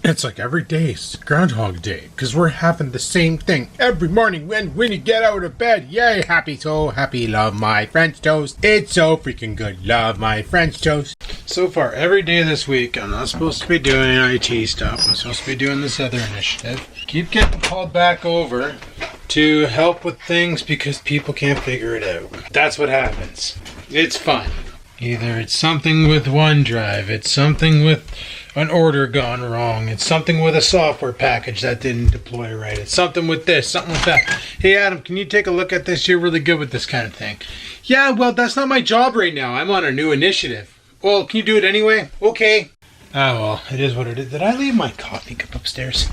It's like every day is Groundhog Day, because we're having the same thing every morning when you get out of bed. Yay, happy, so happy, love my French toast. It's so freaking good, love my French toast. So far, every day this week, I'm not supposed to be doing IT stuff. I'm supposed to be doing this other initiative. Keep getting called back over to help with things because people can't figure it out. That's what happens. It's fun. Either it's something with OneDrive, it's something with an order gone wrong, it's something with a software package that didn't deploy right, it's something with this, something with that. Hey Adam, can you take a look at this? You're really good with this kind of thing. Yeah, well, that's not my job right now. I'm on a new initiative. Well, can you do it anyway? Okay. Oh, well, it is what it is. Did I leave my coffee cup upstairs?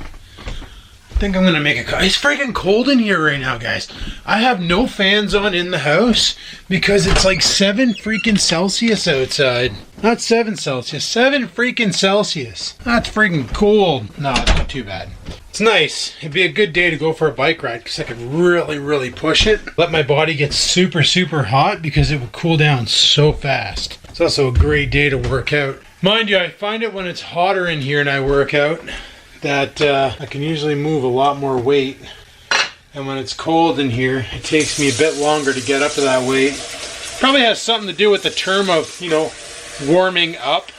I think I'm going to make a coffee. It's freaking cold in here right now, guys. I have no fans on in the house because it's like 7 freaking Celsius outside. Not 7 Celsius, 7 freaking Celsius. That's freaking cold. No, it's not too bad. It's nice. It'd be a good day to go for a bike ride because I could really, really push it. Let my body get super, super hot because it will cool down so fast. It's also a great day to work out. Mind you, I find it when it's hotter in here and I work out that I can usually move a lot more weight. And when it's cold in here, it takes me a bit longer to get up to that weight. Probably has something to do with the term of, warming up.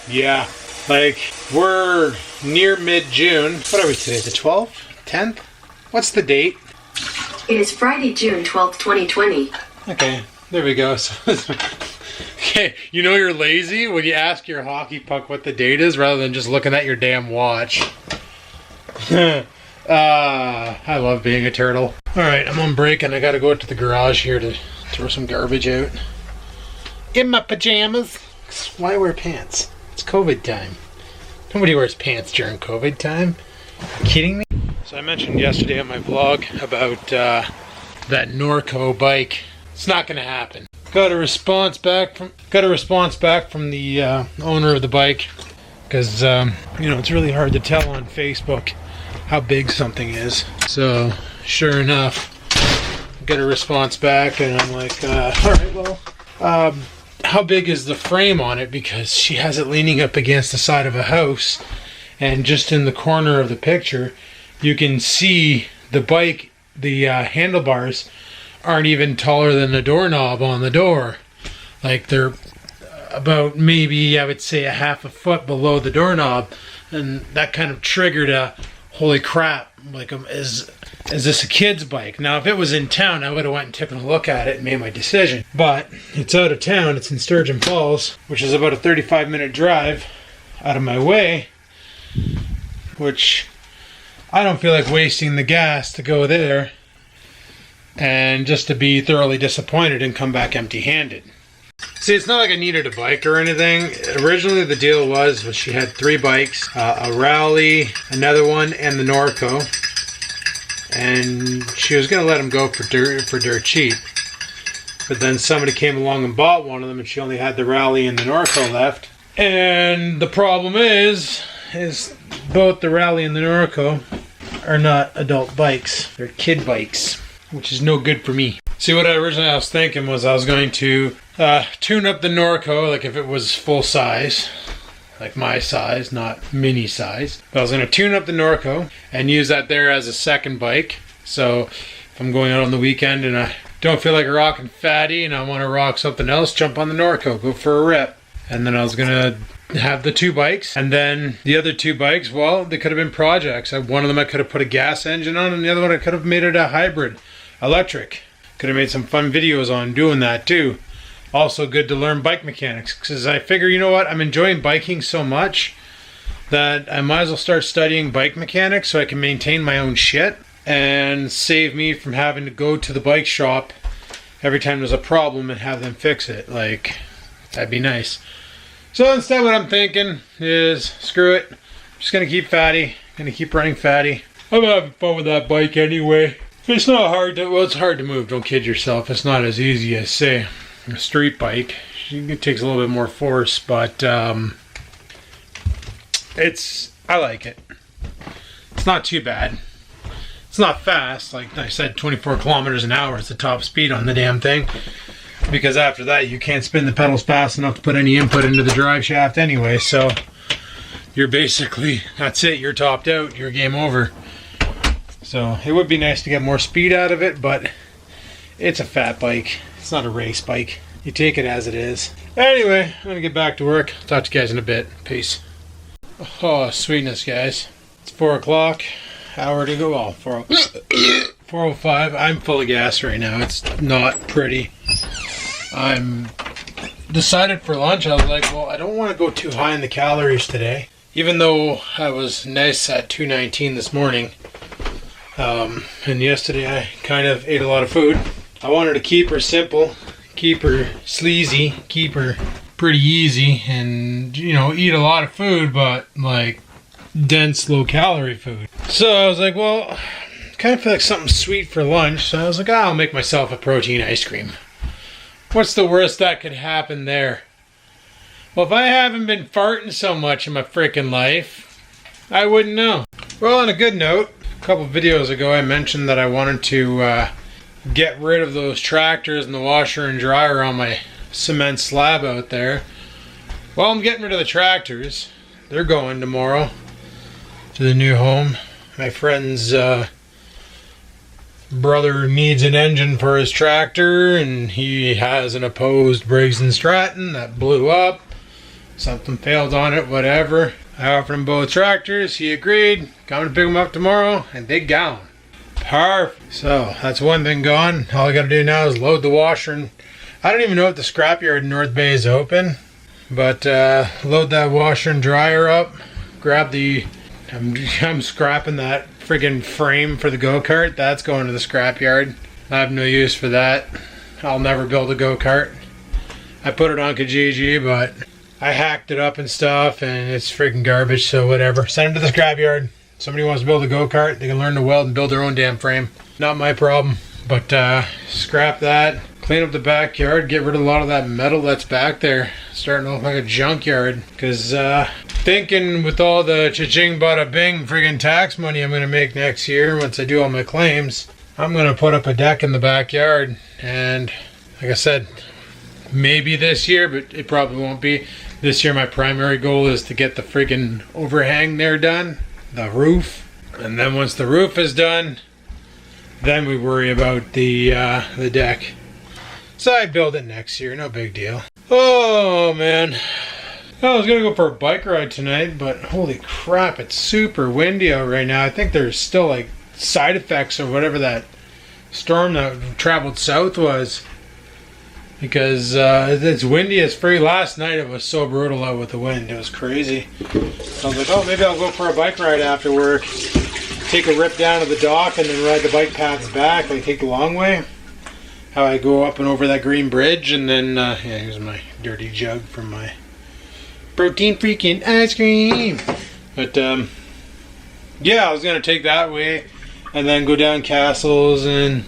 Yeah, like we're near mid-June. What are we today, the 12th? 10th? What's the date? It is Friday, June 12th, 2020. Okay, there we go. Okay, you're lazy when you ask your hockey puck what the date is rather than just looking at your damn watch. I love being a turtle. Alright, I'm on break and I gotta go out to the garage here to throw some garbage out. In my pajamas. Why wear pants? It's COVID time. Nobody wears pants during COVID time. Are you kidding me? So I mentioned yesterday on my vlog about that Norco bike. It's not gonna happen. Got a response back from the owner of the bike because it's really hard to tell on Facebook how big something is. So sure enough, get a response back and I'm like, all right, well, how big is the frame on it? Because she has it leaning up against the side of a house, and just in the corner of the picture, you can see the bike, the handlebars aren't even taller than the doorknob on the door. Like they're about maybe, I would say, a half a foot below the doorknob, and that kind of triggered a holy crap, like is this a kid's bike? Now if it was in town I would have went and taken a look at it and made my decision, but it's out of town. It's in Sturgeon Falls, which is about a 35-minute drive out of my way, which I don't feel like wasting the gas to go there and just to be thoroughly disappointed and come back empty-handed. See, it's not like I needed a bike or anything. Originally the deal was she had 3 bikes, a Rally, another one, and the Norco, and she was going to let them go for dirt cheap. But then somebody came along and bought one of them, and she only had the Rally and the Norco left. And the problem is both the Rally and the Norco are not adult bikes. They're kid bikes, which is no good for me. See, what I was thinking was I was going to tune up the Norco, like if it was full size, like my size, not mini size. But I was going to tune up the Norco and use that there as a second bike. So if I'm going out on the weekend and I don't feel like rocking fatty and I want to rock something else, jump on the Norco, go for a rip. And then I was going to have the 2 bikes, and then the other 2 bikes, well, they could have been projects. One of them I could have put a gas engine on, and the other one I could have made it a hybrid electric. Could have made some fun videos on doing that too. Also good to learn bike mechanics, because I figure, you know what, I'm enjoying biking so much that I might as well start studying bike mechanics so I can maintain my own shit and save me from having to go to the bike shop every time there's a problem and have them fix it. Like, that'd be nice. So instead what I'm thinking is, screw it, I'm just going to keep fatty, going to keep running fatty. I'm having fun with that bike anyway. It's not hard to, well, it's hard to move, don't kid yourself. It's not as easy as, say, a street bike. It takes a little bit more force, but I like it. It's not too bad. It's not fast. Like I said, 24 kilometers an hour is the top speed on the damn thing. Because after that, you can't spin the pedals fast enough to put any input into the drive shaft anyway, so you're basically, that's it, you're topped out, you're game over. So it would be nice to get more speed out of it, but it's a fat bike. It's not a race bike. You take it as it is. Anyway, I'm gonna get back to work. Talk to you guys in a bit. Peace. Oh, sweetness, guys. It's 4 o'clock. Hour to go. Well, 4:05. I'm full of gas right now. It's not pretty. I'm decided for lunch. I was like, well, I don't want to go too high in the calories today. Even though I was nice at 219 this morning. And yesterday I kind of ate a lot of food. I wanted to keep her simple, keep her sleazy, keep her pretty easy, and, you know, eat a lot of food, but like dense, low calorie food. So I was like, well, kind of feel like something sweet for lunch. So I was like, I'll make myself a protein ice cream. What's the worst that could happen there? Well, if I haven't been farting so much in my freaking life, I wouldn't know. Well, on a good note, a couple videos ago I mentioned that I wanted to get rid of those tractors and the washer and dryer on my cement slab out there. Well, I'm getting rid of the tractors. They're going tomorrow to the new home. My friend's brother needs an engine for his tractor, and he has an opposed Briggs & Stratton that blew up. Something failed on it, whatever. I offered him both tractors. He agreed. Coming to pick them up tomorrow, and they gone. Perfect. So that's one thing gone. All I got to do now is load the washer. And I don't even know if the scrapyard in North Bay is open, but load that washer and dryer up. Grab the. I'm scrapping that friggin' frame for the go-kart. That's going to the scrapyard. I have no use for that. I'll never build a go-kart. I put it on Kijiji, but I hacked it up and stuff, and it's freaking garbage, so whatever. Send it to the scrapyard. Somebody wants to build a go-kart, they can learn to weld and build their own damn frame. Not my problem. But scrap that. Clean up the backyard. Get rid of a lot of that metal that's back there. Starting to look like a junkyard. Because thinking with all the cha-ching bada bing friggin' tax money I'm going to make next year once I do all my claims, I'm going to put up a deck in the backyard. And like I said, maybe this year, but it probably won't be. This year my primary goal is to get the friggin' overhang there done. The roof. And then once the roof is done, then we worry about the deck. So I build it next year, no big deal. Oh man. I was gonna go for a bike ride tonight, but holy crap, it's super windy out right now. I think there's still like side effects or whatever that storm that traveled south was. Because it's windy as free. Last night it was so brutal out with the wind. It was crazy. So I was like, oh, maybe I'll go for a bike ride after work. Take a rip down to the dock and then ride the bike paths back. Like take the long way. How I go up and over that green bridge, and then, yeah, here's my dirty jug from my protein freaking ice cream. But, yeah, I was going to take that way and then go down Castles and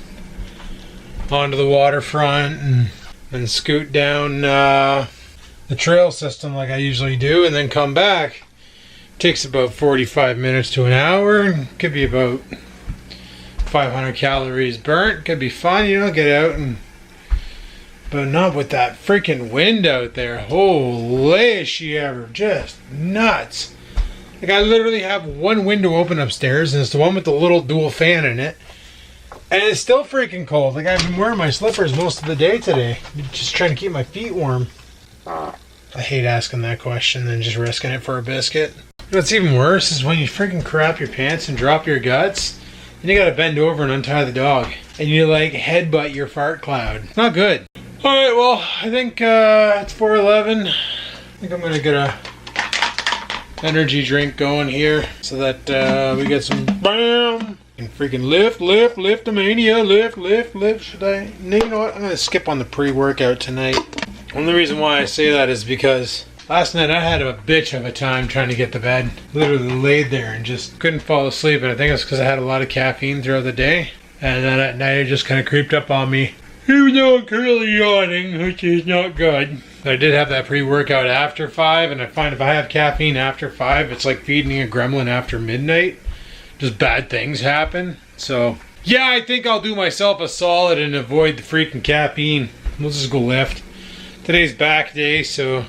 onto the waterfront and scoot down the trail system like I usually do, and then come back. Takes about 45 minutes to an hour. Could be about 500 calories burnt. Could be fun, you know, get out and... But not with that freaking wind out there. Holy she ever. Just nuts. Like I literally have one window open upstairs, and it's the one with the little dual fan in it. And it's still freaking cold. Like I've been wearing my slippers most of the day today. Just trying to keep my feet warm. I hate asking that question and just risking it for a biscuit. What's even worse is when you freaking crap your pants and drop your guts, and you gotta bend over and untie the dog. And you like headbutt your fart cloud. Not good. Alright, well, I think it's 4:11. I think I'm gonna get a energy drink going here so that we get some BAM! And freaking lift-a-mania, lift. Should I? No, you know what? I'm gonna skip on the pre-workout tonight. Only reason why I say that is because last night I had a bitch of a time trying to get to bed. Literally laid there and just couldn't fall asleep. And I think it's because I had a lot of caffeine throughout the day. And then at night it just kind of creeped up on me. Even though I'm currently yawning, which is not good. I did have that pre-workout after 5. And I find if I have caffeine after 5, it's like feeding a gremlin after midnight. Just bad things happen. So, yeah, I think I'll do myself a solid and avoid the freaking caffeine. We'll just go lift. Today's back day, so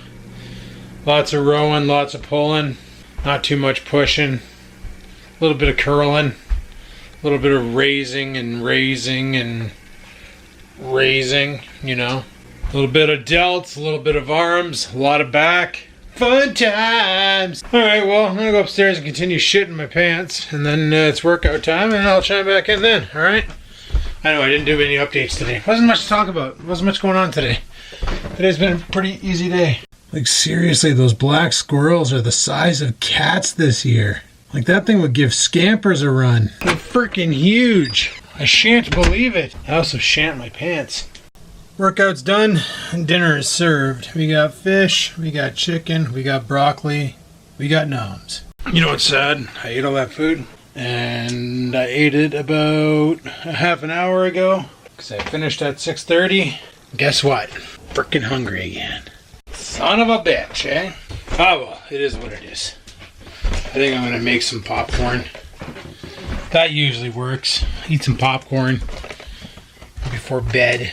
lots of rowing, lots of pulling. Not too much pushing. A little bit of curling. A little bit of raising and raising and raising, you know. A little bit of delts, a little bit of arms, a lot of back. Fun times! Alright, well, I'm gonna go upstairs and continue shitting my pants, and then it's workout time, and I'll chime back in then, alright? I know I didn't do any updates today. Wasn't much to talk about. Wasn't much going on today. Today's been a pretty easy day. Like, seriously, those black squirrels are the size of cats this year. Like, that thing would give Scampers a run. They're freaking huge. I shan't believe it. I also shan't my pants. Workout's done, and dinner is served. We got fish, we got chicken, we got broccoli, we got noms. You know what's sad? I ate all that food, and I ate it about a half an hour ago, because I finished at 6:30. Guess what? Freaking hungry again. Son of a bitch, eh? Oh well, it is what it is. I think I'm gonna make some popcorn. That usually works. Eat some popcorn before bed.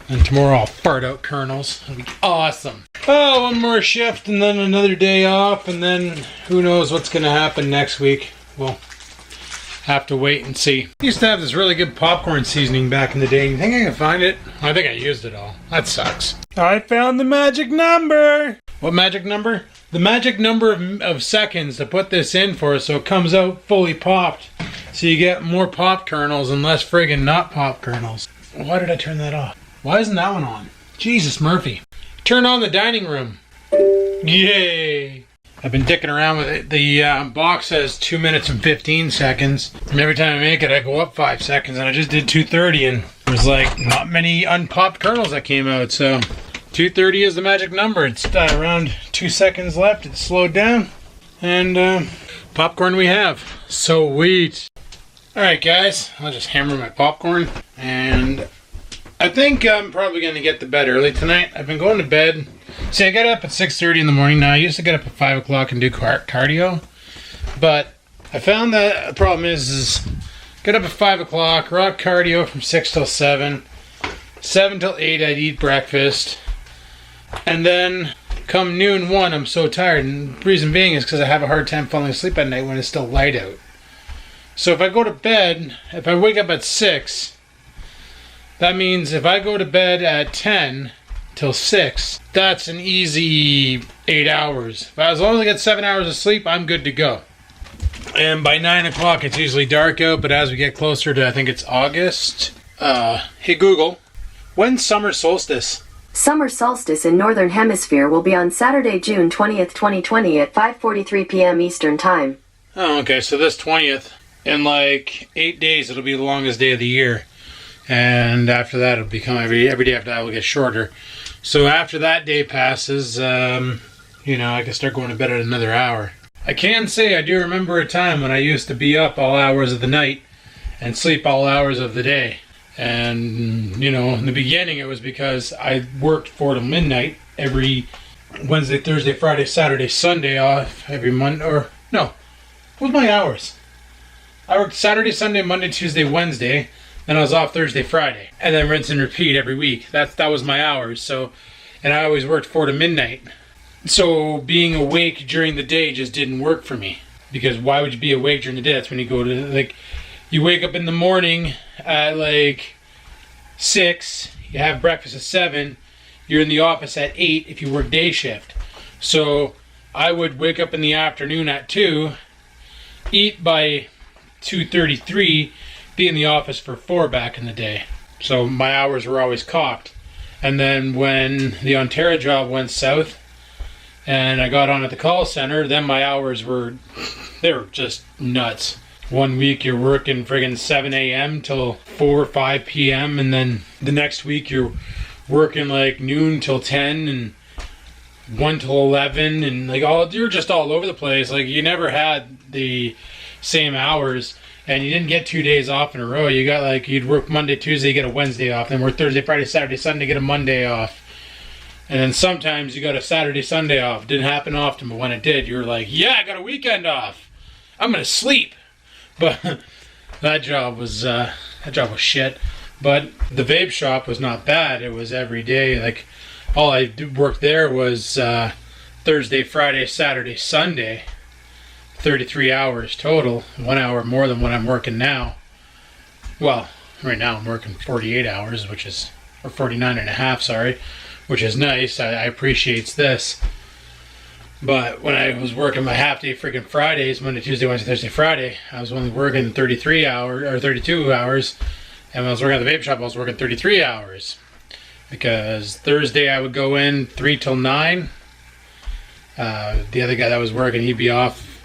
And tomorrow I'll fart out kernels. It'll be awesome. Oh, one more shift and then another day off, and then who knows what's going to happen next week. We'll have to wait and see. I used to have this really good popcorn seasoning back in the day. You think I can find it? I think I used it all. That sucks. I found the magic number! What magic number? The magic number of seconds to put this in for so it comes out fully popped. So you get more pop kernels and less friggin' not pop kernels. Why did I turn that off? Why isn't that one on? Jesus, Murphy. Turn on the dining room. Yay! I've been dicking around with it. The box says 2 minutes and 15 seconds. And every time I make it, I go up 5 seconds. And I just did 2:30, and there's like not many unpopped kernels that came out. So 2:30 is the magic number. It's around 2 seconds left. It's slowed down. And popcorn we have. Sweet. Alright, guys. I'll just hammer my popcorn. And I think I'm probably going to get to bed early tonight. I've been going to bed. See, I get up at 6:30 in the morning now. I used to get up at 5 o'clock and do cardio. But I found that the problem is get up at 5 o'clock, rock cardio from 6 till 7. 7 till 8, I'd eat breakfast. And then come noon 1, I'm so tired. And the reason being is because I have a hard time falling asleep at night when it's still light out. So if I go to bed, if I wake up at 6... that means if I go to bed at 10 till 6, that's an easy 8 hours. But as long as I get 7 hours of sleep, I'm good to go. And by 9 o'clock, it's usually dark out, but as we get closer to, I think it's August. Hey Google, when's summer solstice? Summer solstice in Northern Hemisphere will be on Saturday, June 20th, 2020 at 5:43 p.m. Eastern Time. Oh, okay, so this 20th, in like 8 days, it'll be the longest day of the year. And after that, it'll become every day after that will get shorter. So after that day passes, I can start going to bed at another hour. I can say I do remember a time when I used to be up all hours of the night and sleep all hours of the day. And, in the beginning, it was because I worked 4 to midnight every Wednesday, Thursday, Friday, Saturday, Sunday off every Monday. Or, no, what was my hours? I worked Saturday, Sunday, Monday, Tuesday, Wednesday. Then I was off Thursday, Friday, and then rinse and repeat every week. That was my hours. So, and I always worked 4 to midnight. So being awake during the day just didn't work for me, because why would you be awake during the day? That's when you go to you wake up in the morning at 6. You have breakfast at 7. You're in the office at 8 if you work day shift. So I would wake up in the afternoon at 2, eat by 2:33. Be in the office for 4 back in the day. So my hours were always cocked. And then when the Ontario job went south and I got on at the call center, then my hours were just nuts. One week you're working friggin' 7 a.m. till 4 or 5 p.m. and then the next week you're working like noon till 10 and 1 till 11 and you're just all over the place. Like you never had the same hours. And you didn't get 2 days off in a row. You got you'd work Monday, Tuesday, you get a Wednesday off. Then work Thursday, Friday, Saturday, Sunday, get a Monday off. And then sometimes you got a Saturday, Sunday off. Didn't happen often, but when it did, you were like, yeah, I got a weekend off. I'm going to sleep. But that job was shit. But the vape shop was not bad. It was every day. All I worked there was Thursday, Friday, Saturday, Sunday. 33 hours total. 1 hour more than what I'm working now. Well, right now I'm working 48 hours, or 49 and a half, sorry, which is nice. I appreciate this. But when I was working my half-day freaking Fridays, Monday, Tuesday, Wednesday, Thursday, Friday, I was only working 33 hours, or 32 hours. And when I was working at the vape shop, I was working 33 hours. Because Thursday I would go in 3 till 9. The other guy that was working, he'd be off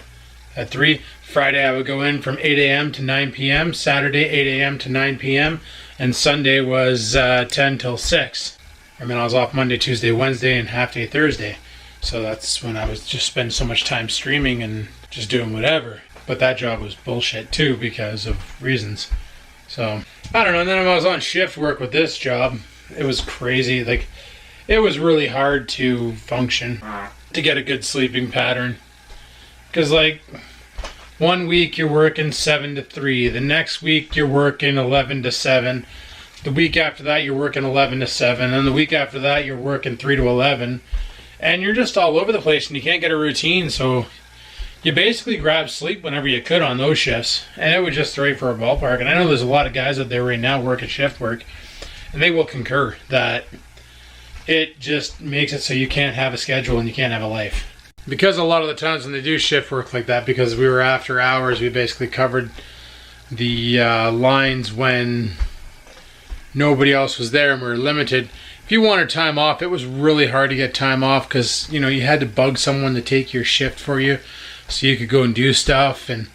at 3. Friday I would go in from 8 a.m. to 9 p.m. Saturday 8 a.m. to 9 p.m. And Sunday was 10 till 6. I mean, I was off Monday, Tuesday, Wednesday, and half-day Thursday. So that's when I was just spending so much time streaming and just doing whatever. But that job was bullshit too because of reasons. So, I don't know. And then when I was on shift work with this job, it was crazy. Like, it was really hard to function, to get a good sleeping pattern. Because, like, 1 week you're working 7 to 3. The next week you're working 11 to 7. The week after that you're working 11 to 7. And the week after that you're working 3 to 11. And you're just all over the place and you can't get a routine, so you basically grab sleep whenever you could on those shifts. And it would just throw you for a ballpark. And I know there's a lot of guys out there right now working shift work, and they will concur that it just makes it so you can't have a schedule and you can't have a life. Because a lot of the times when they do shift work like that, because we were after hours, we basically covered the lines when nobody else was there and we were limited. If you wanted time off, it was really hard to get time off because, you know, you had to bug someone to take your shift for you so you could go and do stuff, and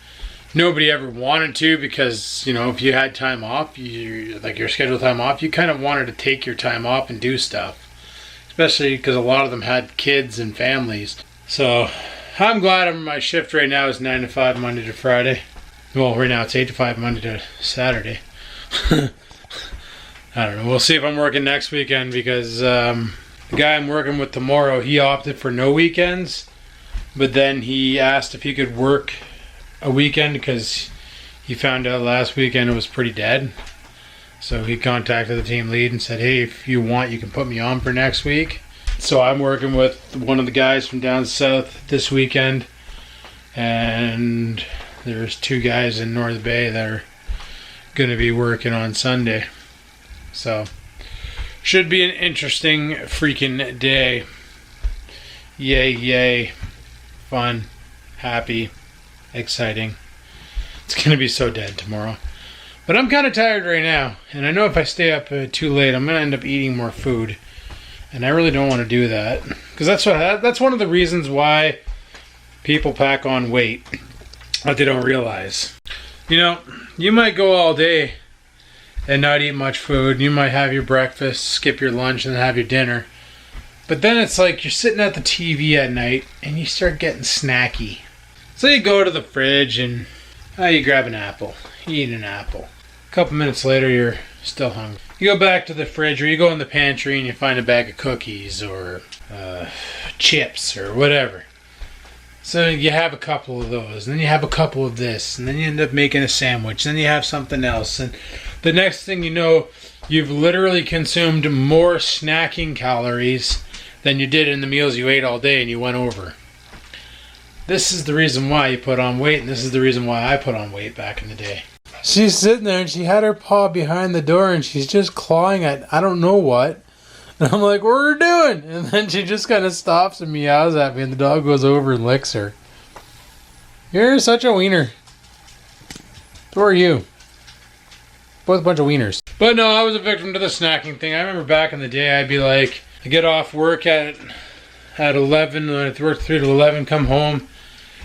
nobody ever wanted to because, you know, if you had time off, like your scheduled time off, you kind of wanted to take your time off and do stuff, especially because a lot of them had kids and families. So I'm glad my shift right now is 9 to 5 Monday to Friday. Well, right now it's 8 to 5 Monday to Saturday. I don't know. We'll see if I'm working next weekend because the guy I'm working with tomorrow, he opted for no weekends. But then he asked if he could work a weekend because he found out last weekend it was pretty dead. So he contacted the team lead and said, hey, if you want, you can put me on for next week. So I'm working with one of the guys from down south this weekend. And there's 2 guys in North Bay that are going to be working on Sunday. So, should be an interesting freaking day. Yay, yay. Fun, happy, exciting. It's going to be so dead tomorrow. But I'm kind of tired right now. And I know if I stay up too late, I'm going to end up eating more food. And I really don't want to do that. Because that's one of the reasons why people pack on weight. What they don't realize. You know, you might go all day and not eat much food. You might have your breakfast, skip your lunch, and then have your dinner. But then it's like you're sitting at the TV at night and you start getting snacky. So you go to the fridge and you grab an apple. You eat an apple. A couple minutes later, you're still hungry. You go back to the fridge, or you go in the pantry and you find a bag of cookies or chips or whatever. So you have a couple of those, and then you have a couple of this, and then you end up making a sandwich, and then you have something else, and the next thing you know, you've literally consumed more snacking calories than you did in the meals you ate all day, and you went over. This is the reason why you put on weight, and this is the reason why I put on weight back in the day. She's sitting there, and she had her paw behind the door, and she's just clawing at I don't know what. And I'm like, what are you doing? And then she just kind of stops and meows at me, and the dog goes over and licks her. You're such a wiener. So are you. Both a bunch of wieners. But no, I was a victim to the snacking thing. I remember back in the day, I'd be like, I get off work at 11, I'd work 3 to 11, come home,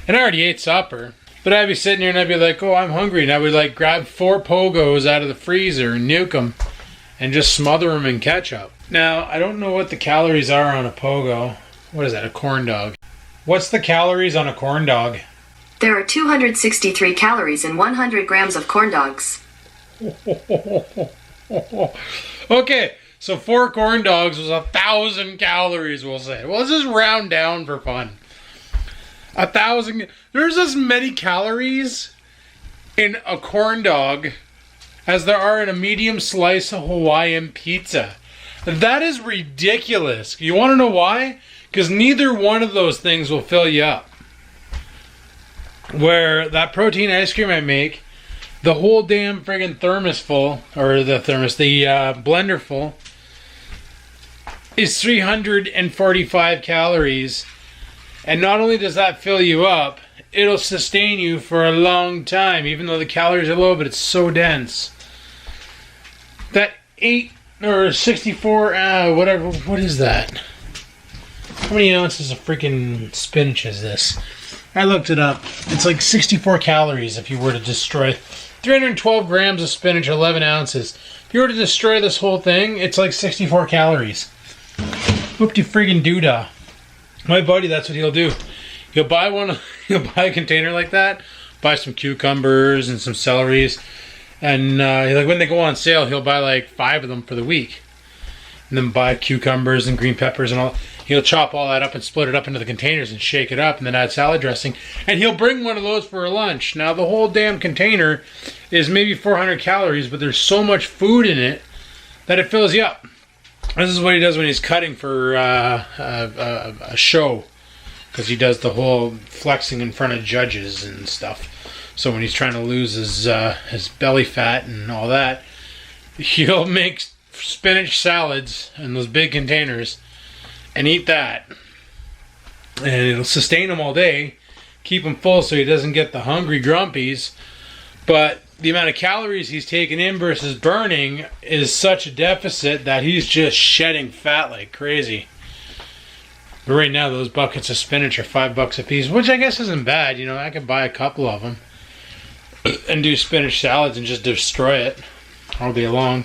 and I already ate supper. But I'd be sitting here and I'd be like, oh, I'm hungry. And I would like grab 4 Pogos out of the freezer and nuke them and just smother them in ketchup. Now, I don't know what the calories are on a Pogo. What is that, a corn dog? What's the calories on a corn dog? There are 263 calories in 100 grams of corn dogs. Okay, so 4 corn dogs was 1,000 calories, we'll say. Well, let's just round down for fun. 1,000. There's as many calories in a corn dog as there are in a medium slice of Hawaiian pizza. That is ridiculous. You want to know why? Because neither one of those things will fill you up. Where that protein ice cream I make, the whole damn friggin' thermos full, or the blender full, is 345 calories. And not only does that fill you up, it'll sustain you for a long time, even though the calories are low, but it's so dense. That 8 or 64, whatever, what is that? How many ounces of freaking spinach is this? I looked it up. It's like 64 calories if you were to destroy 312 grams of spinach, 11 ounces. If you were to destroy this whole thing, it's like 64 calories. Whoop-de-friggin' my buddy, that's what he'll do. He'll buy a container like that, buy some cucumbers and some celeries, and like when they go on sale, he'll buy like 5 of them for the week, and then buy cucumbers and green peppers and all. He'll chop all that up and split it up into the containers and shake it up, and then add salad dressing. And he'll bring one of those for lunch. Now the whole damn container is maybe 400 calories, but there's so much food in it that it fills you up. This is what he does when he's cutting for a show, because he does the whole flexing in front of judges and stuff. So when he's trying to lose his belly fat and all that, he'll make spinach salads in those big containers and eat that. And it'll sustain him all day, keep him full so he doesn't get the hungry grumpies. But the amount of calories he's taking in versus burning is such a deficit that he's just shedding fat like crazy. But right now, those buckets of spinach are $5 a piece, which I guess isn't bad. You know, I could buy a couple of them and do spinach salads and just destroy it all day long.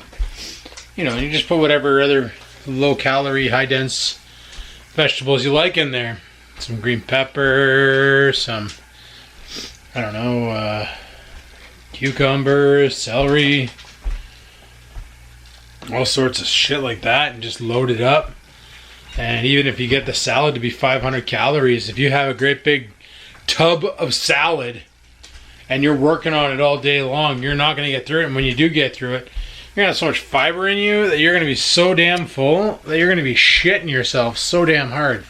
You know, you just put whatever other low-calorie, high-dense vegetables you like in there. Some green pepper, some, I don't know, cucumbers, celery, all sorts of shit like that, and just load it up. And even if you get the salad to be 500 calories, if you have a great big tub of salad and you're working on it all day long, you're not going to get through it. And when you do get through it, you're going to have so much fiber in you that you're going to be so damn full that you're going to be shitting yourself so damn hard.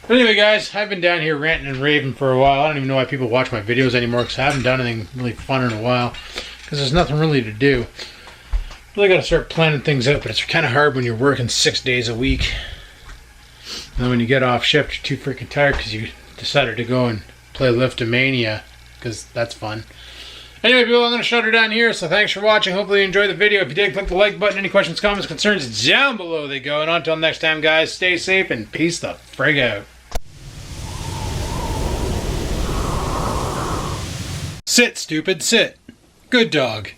But anyway, guys, I've been down here ranting and raving for a while. I don't even know why people watch my videos anymore, because I haven't done anything really fun in a while, because there's nothing really to do. Really got to start planning things out, but it's kind of hard when you're working 6 days a week. And then when you get off shift, you're too freaking tired because you decided to go and play Liftomania, because that's fun. Anyway, people, I'm going to shut her down here, so thanks for watching. Hopefully you enjoyed the video. If you did, click the like button. Any questions, comments, concerns, down below they go. And until next time, guys, stay safe and peace the frig out. Sit, stupid, sit. Good dog.